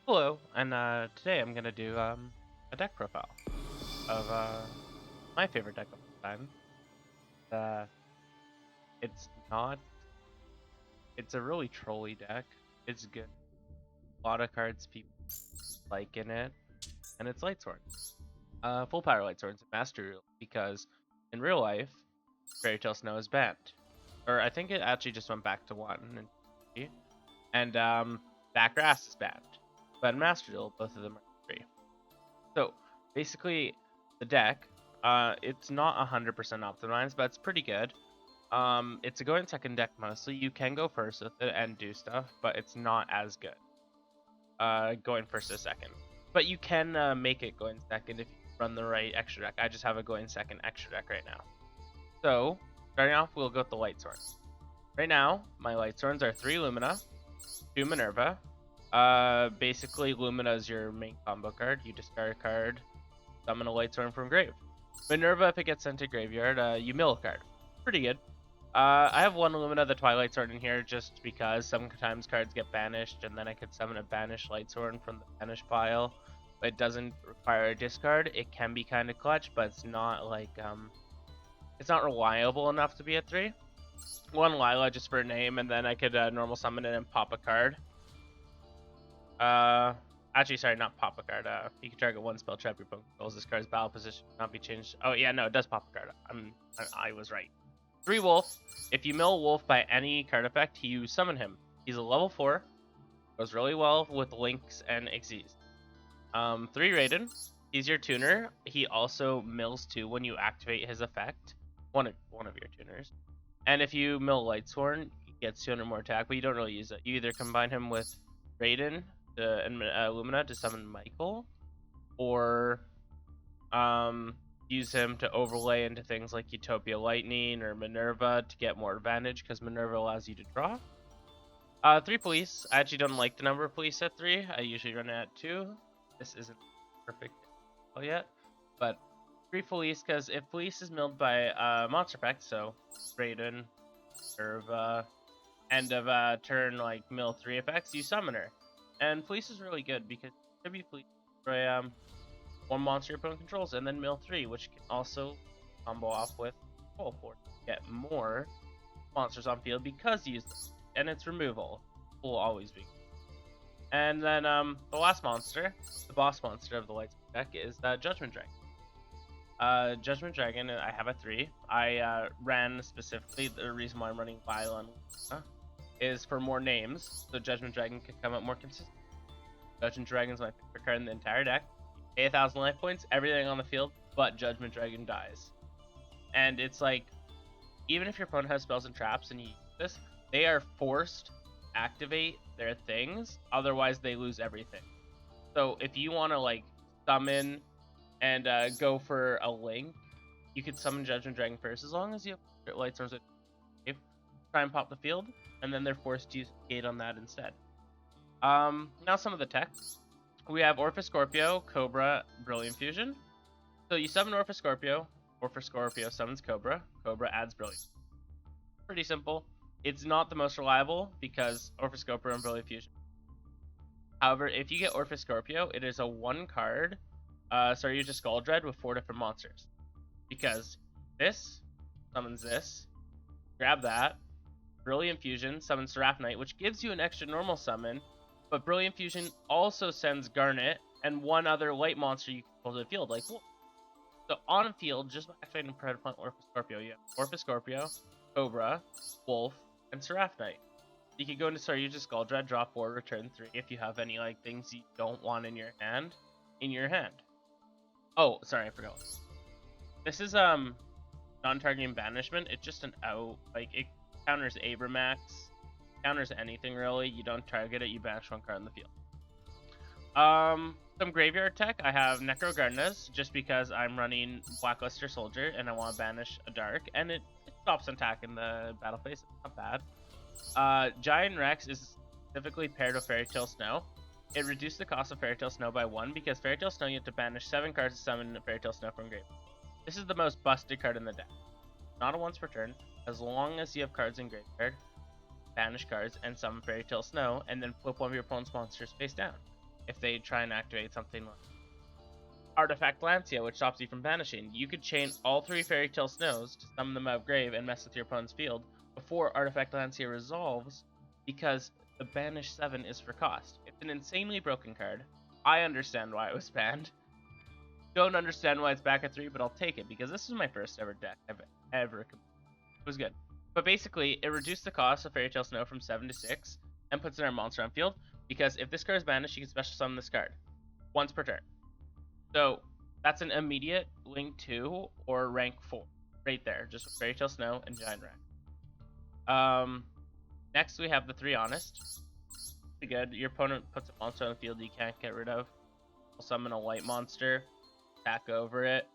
Hello, and today I'm gonna do a deck profile of my favorite deck of all time. Uh, it's not. It's a really trolly deck. It's good. A lot of cards people like in it, and it's Lightsworns. Full power Lightsworns, Master Rule, because in real life, Fairy Tale Snow is banned, or I think it actually just went back to one, and Backgrass is banned, but in Master Duel, both of them are free. So basically, the deck, it's not 100% optimized, but it's pretty good. It's a go in second deck mostly. You can go first with it and do stuff, but it's not as good. Going first to second, but you can make it go in second if you run the right extra deck. I just have a go in second extra deck right now. So starting off, we'll go with the Lightsworns. Right now, my Lightsworns are 3 Lumina, 2 Minerva. Basically, Lumina is your main combo card. You discard a card, summon a Lightsworn from grave. Minerva, if it gets sent to graveyard, you mill a card. Pretty good. I have one Lumina the Twilight Sword in here just because sometimes cards get banished, and then I could summon a banished Lightsworn from the banish pile. But it doesn't require a discard. It can be kind of clutch, but it's not like it's not reliable enough to be a 3. One Lila just for a name, and then I could normal summon it and pop a card. Actually, sorry, not pop a card. You can target one spell trap your opponent controls. This card's battle position cannot be changed. Oh yeah, no, it does pop a card. I was right. 3 Wolf. If you mill Wolf by any card effect, you summon him. He's a level 4. Goes really well with Links and Xyz. 3 Raiden. He's your tuner. He also mills 2 when you activate his effect. One of your tuners. And if you mill Lightsworn, he gets 200 more attack, but you don't really use it. You either combine him with Raiden and Lumina to summon Michael, or use him to overlay into things like Utopia Lightning or Minerva to get more advantage, because Minerva allows you to draw. 3 Police. I actually don't like the number of Police at 3. I usually run it at 2. This isn't perfect yet, but 3 Police, because if Police is milled by monster effect, so Raiden, Minerva, end of turn like mill 3 effects, you summon her. And Police is really good because tribute Police destroy one monster your opponent controls, and then mill 3, which can also combo off with Control Force to get more monsters on field because you use them. And its removal will always be. And then the last monster, the boss monster of the Lights deck, is Judgment Dragon. Judgment Dragon, I have a 3. I ran specifically, the reason why I'm running Vile is for more names, so Judgment Dragon can come up more consistent. Judgment Dragon is my favorite card in the entire deck. Pay 1,000 life points, everything on the field, but Judgment Dragon dies. And it's like, even if your opponent has spells and traps and you use this, they are forced to activate their things, otherwise they lose everything. So if you want to like summon and go for a link, you could summon Judgment Dragon first, as long as you have Lightsworns with try and pop the field, and then they're forced to use Gate on that instead. Now some of the tech. We have Orpha Scorpio, Cobra, Brilliant Fusion. So you summon Orpha Scorpio summons Cobra, Cobra adds Brilliant. Pretty simple. It's not the most reliable because Orpha Scorpio and Brilliant Fusion. However, if you get Orpha Scorpio, it is a 1 card, you just Skull Dread with 4 different monsters. Because this summons this, grab that, Brilliant Fusion summons Seraph Knight, which gives you an extra normal summon, but Brilliant Fusion also sends Garnet and 1 other light monster you can pull to the field, like Wolf. So on the field, just by activating Predator Orpha Scorpio, you have Orpha Scorpio, Cobra, Wolf, and Seraph Knight. You can go into Saryuja Skull Dread, draw 4, return 3 if you have any like things you don't want in your hand. Oh, sorry, I forgot. This is non-targeting banishment. It's just an out, like it counters Abramax, counters anything really. You don't target it, you banish 1 card in the field. Some graveyard tech. I have Necro Gardenas, just because I'm running Blackluster Soldier and I want to banish a dark, and it stops attacking the battle phase. It's not bad. Giant Rex is specifically paired with Fairy Tale Snow. It reduced the cost of Fairy Tale Snow by 1 because Fairy Tale Snow you have to banish 7 cards to summon Fairy Tale Snow from grave. This is the most busted card in the deck. Not a once per turn. As long as you have cards in graveyard, banish cards and summon Fairy Tale Snow, and then flip one of your opponent's monsters face down. if they try and activate something like Artifact Lancia, which stops you from banishing. You could chain all 3 Fairy Tale Snows to summon them out of grave and mess with your opponent's field before Artifact Lancia resolves, because the banish 7 is for cost. It's an insanely broken card. I understand why it was banned. Don't understand why it's back at 3, but I'll take it because this is my first ever deck I've ever completed. It was good. But basically, it reduced the cost of Fairy Tale Snow from 7 to 6 and puts it in our monster on field, because if this card is banished, you can special summon this card once per turn. So that's an immediate link 2 or rank 4 right there, just with Fairy Tale Snow and Giant Rat. Next we have the 3 Honest. Pretty good. Your opponent puts a monster on the field you can't get rid of. We'll summon a white monster, attack over it,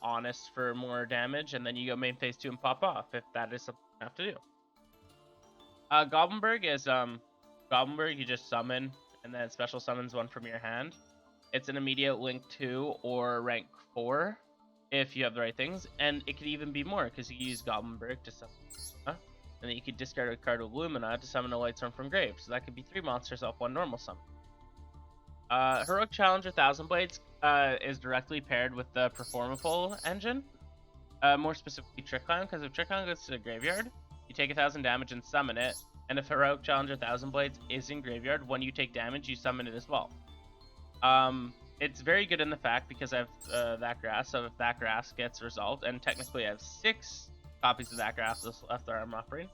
Honest for more damage, and then you go main phase 2 and pop off if that is something you have to do. Goblinberg is Goblinberg you just summon and then special summons one from your hand. It's an immediate link 2 or rank 4 if you have the right things, and it could even be more because you can use Goblinberg to summon Lumina, and then you could discard a card of Lumina to summon a Lightsworn from grave, so that could be 3 monsters off 1 normal summon. Heroic Challenger Thousand Blades is directly paired with the Performable engine, more specifically Trick Clown, because if Trick Clown goes to the graveyard, you take 1,000 damage and summon it, and if Heroic Challenger Thousand Blades is in graveyard, when you take damage, you summon it as well. It's very good in the fact because I have that grass, so if that grass gets resolved, and technically I have 6 copies of that grass left arm offering,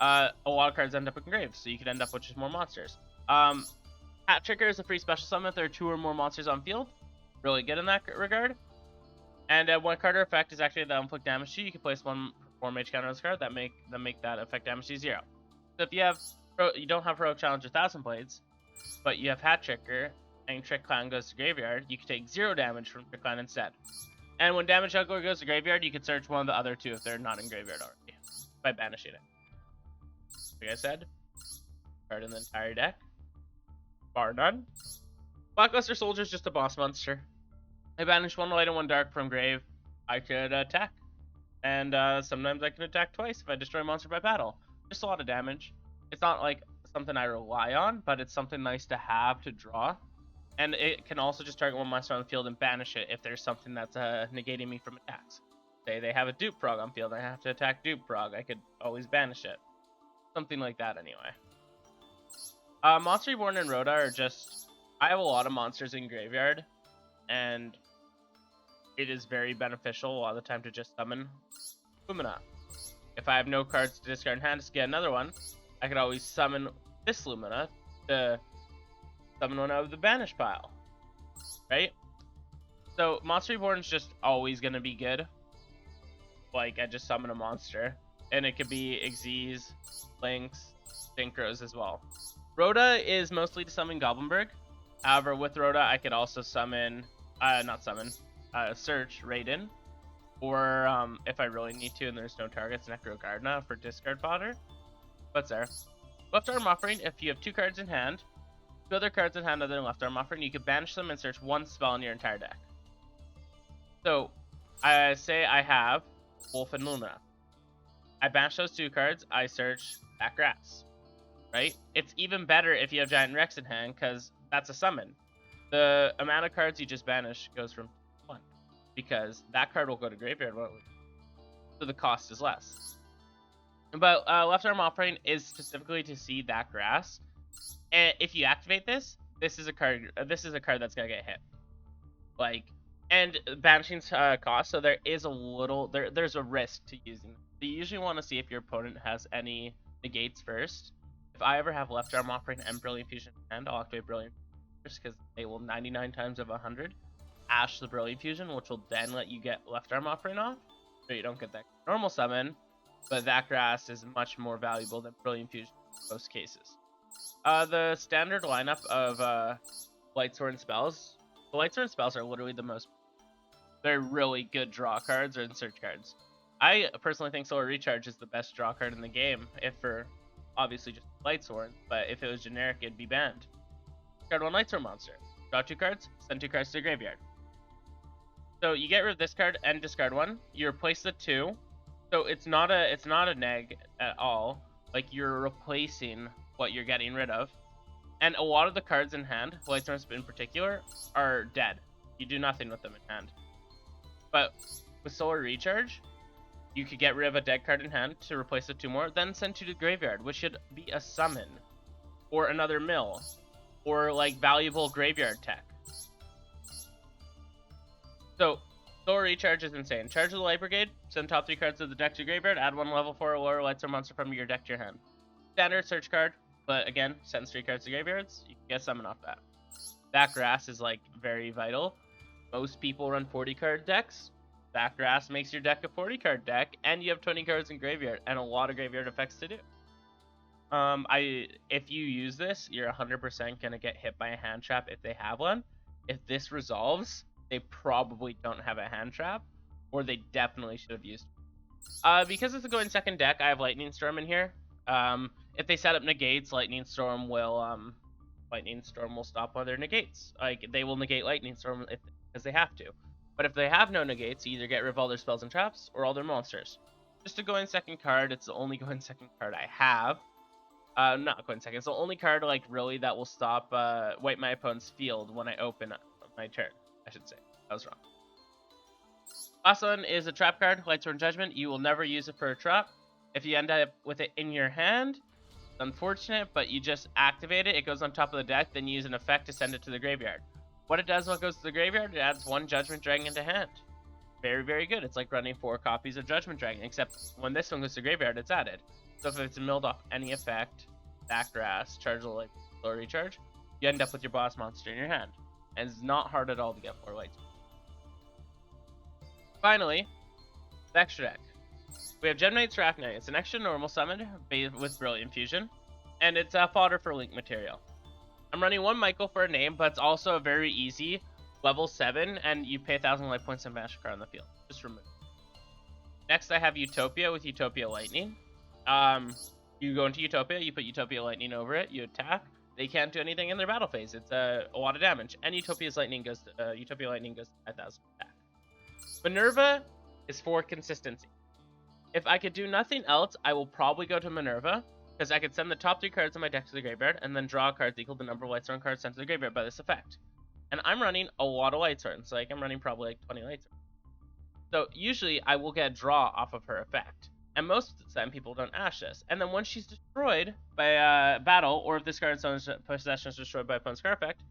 a lot of cards end up in graves, so you could end up with just more monsters. Hat Tricker is a free special summon if there are 2 or more monsters on field. Really good in that regard. And one card or effect is actually that inflict damage to you. You can place 1 4 mage counter on this card that make that effect damage to 0. So if you don't have Heroic Challenger Thousand Blades, but you have Hat Tricker, and Trick Clown goes to graveyard, you can take 0 damage from Trick Clown instead. And when Damage Juggler goes to graveyard, you can search one of the other 2 if they're not in graveyard already, by banishing it. Like I said, card in the entire deck, bar none. Blockbuster Soldier is just a boss monster. I banish 1 light and 1 dark from grave, I could attack. And sometimes I can attack twice if I destroy a monster by battle. Just a lot of damage. It's not like something I rely on, but it's something nice to have to draw. And it can also just target 1 monster on the field and banish it if there's something that's negating me from attacks. Say they have a dupe prog on field and I have to attack dupe prog, I could always banish it. Something like that anyway. Monster Reborn and Rhoda are just... I have a lot of monsters in graveyard, and it is very beneficial a lot of the time to just summon Lumina. If I have no cards to discard in hand to get another one, I could always summon this Lumina to summon one out of the banish pile, right? So Monster Reborn is just always going to be good. Like, I just summon a monster, and it could be Xyz, Lynx, Synchros as well. Rhoda is mostly to summon Goblinberg. However, with Rhoda, I could also summon, search Raiden, or if I really need to and there's no targets, Necro Gardna for discard fodder. What's there? Left arm offering, if you have 2 cards in hand, 2 other cards in hand other than left arm offering, you can banish them and search 1 spell in your entire deck. So, I say I have Wolf and Luna. I banish those 2 cards, I search that grass, right? It's even better if you have Giant Rex in hand, because that's a summon. The amount of cards you just banish goes from 1, because that card will go to graveyard, so the cost is less. But left arm offering is specifically to see that grass, and if you activate this, this is a card that's gonna get hit. Like, and banishing's cost, so there is a little there's a risk to using them. So you usually want to see if your opponent has any negates first. If I ever have left arm offering and Brilliant Fusion in hand, I'll activate Brilliant Fusion because they will 99 times of 100 ash the Brilliant Fusion, which will then let you get left arm offering off, so you don't get that normal summon. But that grass is much more valuable than Brilliant Fusion in most cases. The standard lineup of Lightsworn spells, the Lightsworn spells are literally the most... They're really good draw cards or search cards. I personally think Solar Recharge is the best draw card in the game, if for obviously just Lightsworn, but if it was generic, it'd be banned. Discard 1 Lightsworn monster. Draw 2 cards, send 2 cards to the graveyard. So you get rid of this card and discard 1. You replace the 2. So it's not a neg at all. Like, you're replacing what you're getting rid of. And a lot of the cards in hand, Lightsworns in particular, are dead. You do nothing with them in hand. But with Solar Recharge, you could get rid of a dead card in hand to replace the 2 more, then send 2 to the graveyard, which should be a summon, or another mill, or like valuable graveyard tech. So Solar Recharge is insane. Charge of the Light Brigade, send top 3 cards of the deck to your graveyard, add 1 level 4 or lower Lightsworn monster from your deck to your hand. Standard search card, but again, sends 3 cards to graveyards, you can get summon off that. That grass is like very vital. Most people run 40 card decks. That grass makes your deck a 40 card deck, and you have 20 cards in graveyard, and a lot of graveyard effects to do. If you use this, you're 100% gonna get hit by a hand trap if they have one. If this resolves, they probably don't have a hand trap, or they definitely should have used it. Because it's a going second deck, I have Lightning Storm in here. If they set up negates, Lightning Storm will stop all their negates. Like, they will negate Lightning Storm because they have to. But if they have no negates, you either get rid of all their spells and traps or all their monsters. Just a going second card. It's the only going second card I have. Not going second. It's the only card like really that will stop wipe my opponent's field when I open my turn. I should say. That was wrong. Last one is a trap card, Lightsworn Judgment. You will never use it for a trap. If you end up with it in your hand, it's unfortunate, but you just activate it. It goes on top of the deck, then you use an effect to send it to the graveyard. What it does when it goes to the graveyard, it adds 1 Judgment Dragon into hand. Very, very good. It's like running 4 copies of Judgment Dragon, except when this one goes to the graveyard, it's added. So if it's milled off any effect, backgrass, charge like Solar Recharge, you end up with your boss monster in your hand. And it's not hard at all to get 4 lights. Finally, the extra deck. We have Gem Knight's Wrath Knight. It's an extra normal summon with Brilliant Fusion, and it's fodder for Link material. I'm running 1 Michael for a name, but it's also a very easy level 7, and you pay 1,000 life points and bash a card on the field. Just remove it. Next, I have Utopia with Utopia Lightning. You go into Utopia, you put Utopia Lightning over it, you attack. They can't do anything in their battle phase. It's a lot of damage, and Utopia Lightning goes to 5,000 attack. Minerva is for consistency. If I could do nothing else, I will probably go to Minerva, because I could send the top 3 cards of my deck to the graveyard, and then draw cards equal to the number of Lightsworn cards sent to the graveyard by this effect. And I'm running a lot of Lightsworns, like I'm running probably like 20 Lightsworns. So usually I will get a draw off of her effect. And most of the time people don't ash this. And then once she's destroyed by battle, or if this card's possession is destroyed by opponent's card effect,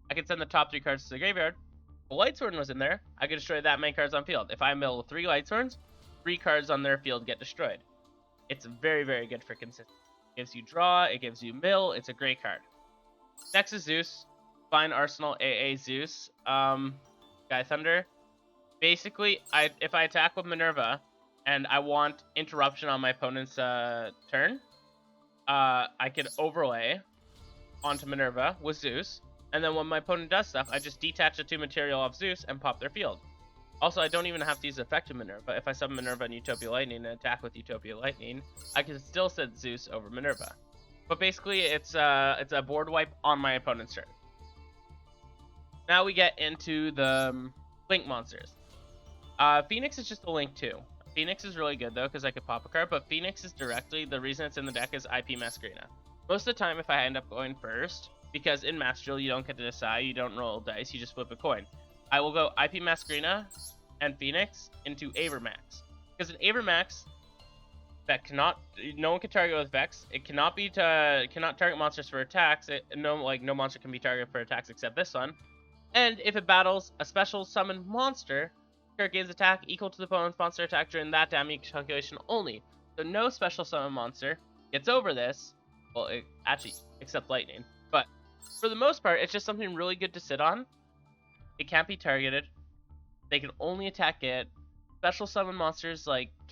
I can send the top 3 cards to the graveyard. If a Lightsworn was in there, I could destroy that many cards on field. If I mill 3 Lightsworns, 3 cards on their field get destroyed. It's very, very good for consistency. It gives you draw, it gives you mill, it's a great card. Next is Zeus. Fine Arsenal AA Zeus. Sky Thunder. Basically, if I attack with Minerva, and I want interruption on my opponent's turn, I could overlay onto Minerva with Zeus, and then when my opponent does stuff, I just detach the 2 material off Zeus and pop their field. Also, I don't even have to use effective Minerva. If I summon Minerva and Utopia Lightning and attack with Utopia Lightning, I can still send Zeus over Minerva. But basically, it's a board wipe on my opponent's turn. Now we get into the Link monsters. Phoenix is just a Link too. Phoenix is really good though, because I could pop a card, but Phoenix is directly, the reason it's in the deck is IP Masquerena. Most of the time, if I end up going first, because in Master Duel you don't get to decide, you don't roll dice, you just flip a coin. I will go IP Masquerena and Phoenix into Avermax. Because in Avermax, that no one can target with Vex. It cannot target monsters for attacks. No monster can be targeted for attacks except this one. And if it battles a special summon monster, card gains attack equal to the opponent's monster attack during that damage calculation only. So no special summon monster gets over this. Well, actually, except Lightning. But for the most part, it's just something really good to sit on. It can't be targeted. They can only attack it. Special summon monsters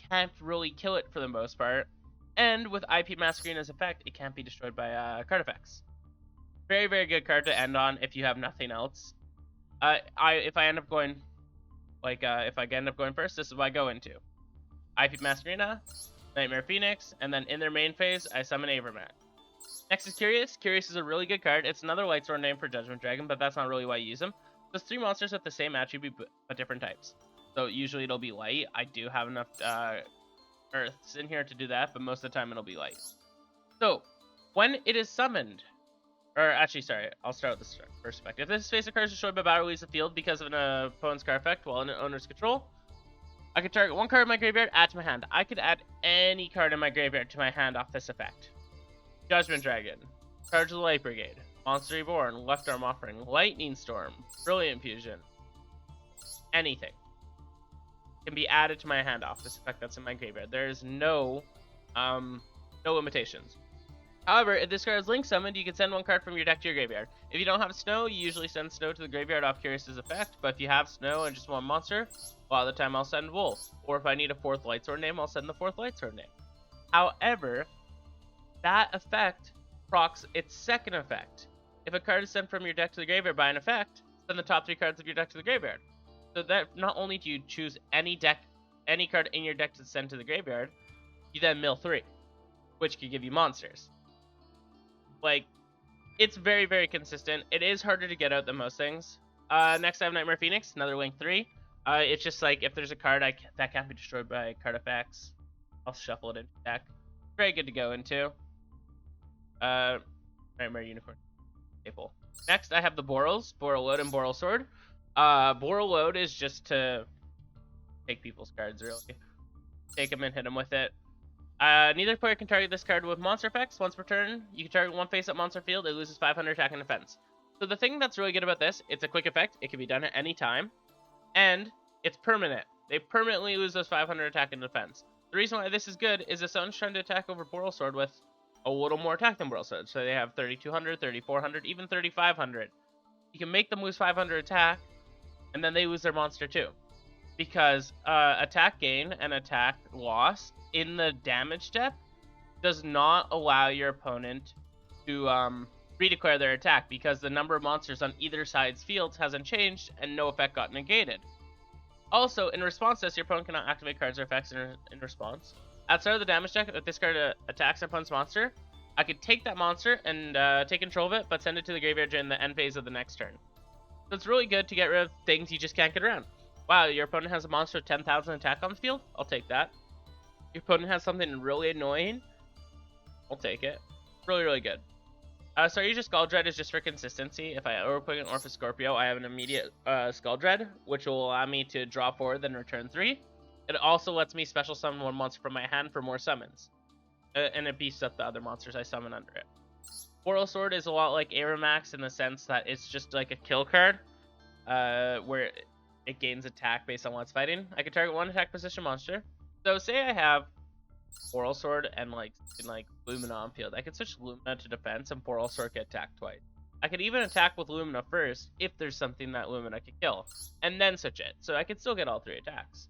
can't really kill it for the most part. And with IP Masquerena's effect, it can't be destroyed by card effects. Very, very good card to end on if you have nothing else. If I end up going first, this is what I go into. IP Masquerena, Nightmare Phoenix, and then in their main phase, I summon Avermax. Next is Curious. Curious is a really good card. It's another Lightsworn name for Judgment Dragon, but that's not really why you use them. There's 3 monsters with the same attribute, but different types. So usually it'll be light. I do have enough earths in here to do that, but most of the time it'll be light. So when it is summoned, Or actually, sorry, I'll start with the first effect. If this face of cards destroyed by battle leaves the field because of an opponent's card effect while in an owner's control, I can target one card in my graveyard, add to my hand. I could add any card in my graveyard to my hand off this effect. Judgment Dragon, Charge of the Light Brigade, Monster Reborn, Left Arm Offering, Lightning Storm, Brilliant Fusion, anything can be added to my hand off this effect that's in my graveyard. There is no limitations. However, if this card is link summoned, you can send one card from your deck to your graveyard. If you don't have snow, you usually send snow to the graveyard off Curious's effect, but if you have snow and just one monster, a lot of the time I'll send Wolf. Or if I need a 4th Lightsword name, I'll send the 4th Lightsword name. However, that effect procs its second effect. If a card is sent from your deck to the graveyard by an effect, send the top 3 cards of your deck to the graveyard. So that not only do you choose any card in your deck to send to the graveyard, you then mill 3, which could give you monsters. Like, it's very, very consistent. It is harder to get out than most things. Next I have Nightmare Phoenix, another link 3. It's just like, if there's a card that can't be destroyed by card effects, I'll shuffle it into deck. Very good to go into. Nightmare Unicorn staple. Next I have the Borals, Boral Load and Boral Sword. Boral Load is just to take people's cards, really. Take them and hit them with it. Neither player can target this card with monster effects. Once per turn, you can target one face-up monster field. It loses 500 attack and defense. So the thing that's really good about this, it's a quick effect. It can be done at any time. And it's permanent. They permanently lose those 500 attack and defense. The reason why this is good is if someone's trying to attack over Boral Sword with a little more attack than Boral Sword. So they have 3,200, 3,400, even 3,500. You can make them lose 500 attack, and then they lose their monster too. Because attack gain and attack loss in the damage step does not allow your opponent to redeclare their attack, because the number of monsters on either side's fields hasn't changed and no effect got negated. Also, in response to this, your opponent cannot activate cards or effects in response. At the start of the damage deck, if this card attacks an opponent's monster, I could take that monster and take control of it, but send it to the graveyard during the end phase of the next turn. So it's really good to get rid of things you just can't get around. Wow, your opponent has a monster with 10,000 attack on the field? I'll take that. Your opponent has something really annoying? I'll take it. Really, really good. So Aegis Skull Dread is just for consistency. If I overplay an Orphis Scorpio, I have an immediate Skull Dread, which will allow me to draw 4, then return 3. It also lets me special summon one monster from my hand for more summons. And it beefs up the other monsters I summon under it. Boral Sword is a lot like Aeromax in the sense that it's just like a kill card, where it gains attack based on what's fighting. I can target one attack position monster. So say I have Boral Sword and like Lumina on field. I can switch Lumina to defense and Boral Sword can attack twice. I could even attack with Lumina first if there's something that Lumina could kill, and then switch it. So I could still get all 3 attacks.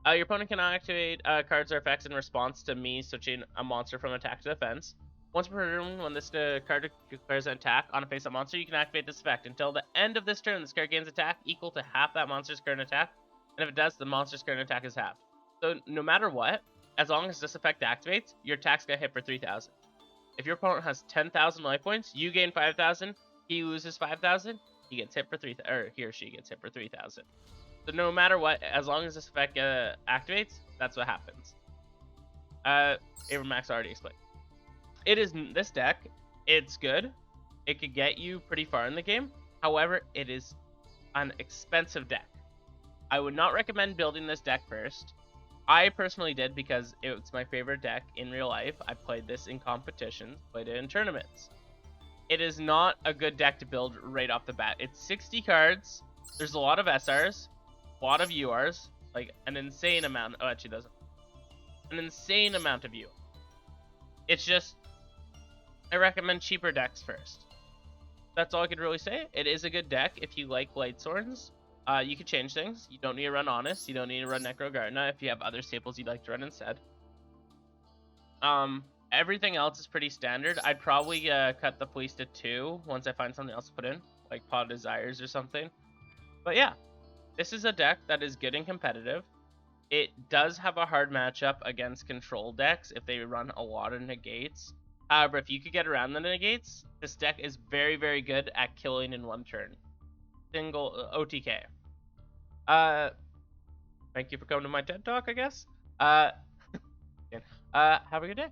Your opponent cannot activate cards or effects in response to me switching a monster from attack to defense. Once per turn, when this card declares an attack on a face-up monster, you can activate this effect. Until the end of this turn, this card gains attack equal to half that monster's current attack, and if it does, the monster's current attack is halved. So no matter what, as long as this effect activates, your attacks get hit for 3,000. If your opponent has 10,000 life points, you gain 5,000, he loses 5,000, he gets hit for 3,000, or he or she gets hit for 3,000. So no matter what, as long as this effect activates, that's what happens. Avermax already explained. This deck, it's good. It could get you pretty far in the game. However, it is an expensive deck. I would not recommend building this deck first. I personally did because it's my favorite deck in real life. I played this in competitions, played it in tournaments. It is not a good deck to build right off the bat. It's 60 cards. There's a lot of SRs, a lot of URs, like an insane amount. Oh, actually, doesn't. An insane amount of U. It's just, I recommend cheaper decks first. That's all I could really say. It is a good deck if you like Lightsworns. You can change things. You don't need to run Honest. You don't need to run Necrogarna if you have other staples you'd like to run instead. Everything else is pretty standard. I'd probably cut the police to 2 once I find something else to put in, like Pot of Desires or something. But yeah, this is a deck that is good and competitive. It does have a hard matchup against control decks if they run a lot of negates. However, if you could get around the negates, this deck is very, very good at killing in one turn. Single OTK. Thank you for coming to my TED Talk, I guess. Have a good day.